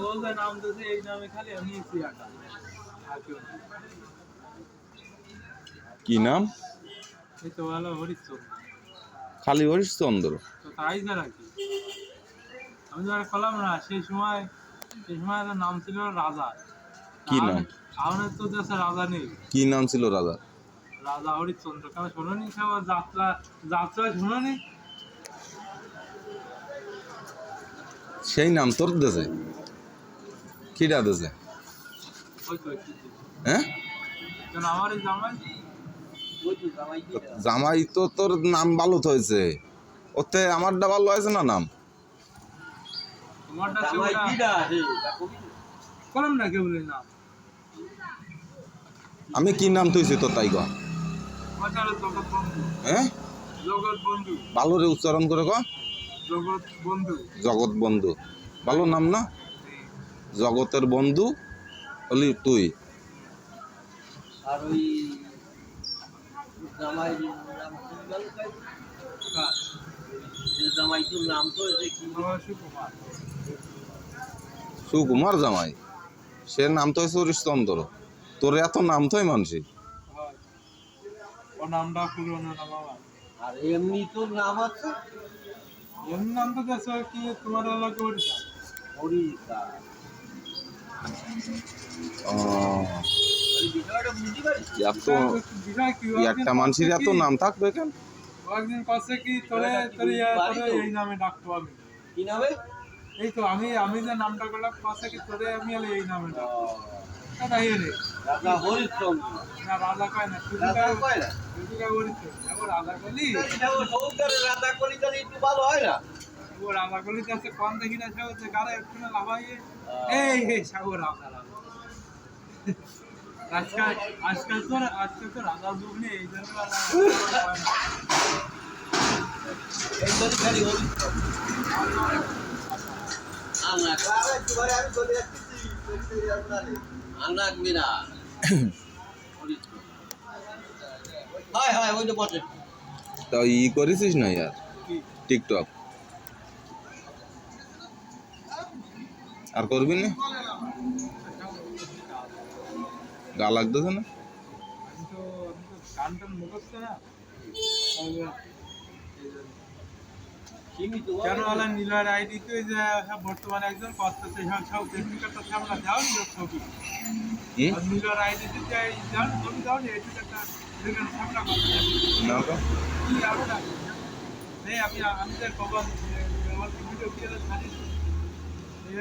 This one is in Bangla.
ও যে নাম দিয়েছে এই নামে খালি আমি একা আর কেউ না। কি নাম? এই তো ভালো হরিশ্চন্দ্র। খালি হরিশ্চন্দ্র? তো তাই যারা কি আমি যারা কলাম না সেই সময় একটা নাম ছিল রাজা। কি নাম? এখন তো দেশে রাজা নেই। কি নাম ছিল রাজা? রাজা হরিশ্চন্দ্র। কেন শোনোনি? সবার যাত্রা যাত্রা শোনোনি? সেই নাম তোর দেশে? কিটা দেশে? ওই তো একটু হ্যাঁ, কেন আমার এই জামাই জামাই তো তোর নাম ভালো তো হয়েছে, ওতে আমারটা ভালো হয়েছে না নাম? তোমারটা কলম না কেউ নাম আমি কি নাম তুইছি তো তাই কর? জগৎ বন্ধু। হ্যাঁ, জগৎ বন্ধু। ভালো রে উচ্চারণ করে কর। জগৎ বন্ধু। জগৎ বন্ধু ভালো নাম না? জগতের বন্ধু হলি তুই। আর ওই জামাই নাম কি বল ভাই? জামাইটির নাম তো কি? সুকুমার। সুকুমার জামাই, সে নাম তো হয়েছে হরিশ্চন্দ্র। তোর এত নাম তোই মানসি? ও নামটা পুরনো নাম আমার। আর এমনি তোর নাম আছে? এমনি নাম তো দেশ কি তোমার এলাকা ওড়িশা। হরিদা। বিষয়টা বুঝতে পারিস? এত একটা মানুষের এত নাম থাকবে কেন? একদিন কাছে কি তোরে এই নামে ডাকতো আমি। কি নামে? এই তো আমি যে নামটা করলাম কাছে কি তোরে আমি এই নামে ডাকতো। কথা রে রাজা হরিশ্চন্দ্র। না রাজা কয় না রাজা কয় না? তুই বলিস এখন রাজা কলি এটা ও সৌদারে রাজা কলি তাহলে একটু ভালো হয় না? ও রাজা কলি আছে কোন দেখি না সে হচ্ছে গারে একটু না লাভাইয়ে এই সাগর রাজা রাজা আজকাল তো রাজা যুগ নেই এই জন্য এই বলি খালি হরিশ্চন্দ্র। আল্লাহ আরে দুবারে আমি বলে যাচ্ছি আল্লাহ মিনা হাই হাই ওই তো বসে। তা করেছিস না ইয়ার টিকটক? আর করবি না? গা লাগতেছে না? আমি তো গান টান মুখস্থ না কেন আলা নীলার আইডি তো যে বর্তমানে একজন করতেছে সব টেকনিক্যালটা সামনে দাও নিয়োগ ছবি আর নীলার আইডি তে যাই যান ছবি দাও নি এটা একটা দেখেন সামনে করতে না তো কি আরো না এই আমি যে কবার আমার ভিডিও দিয়ে ছাড়ি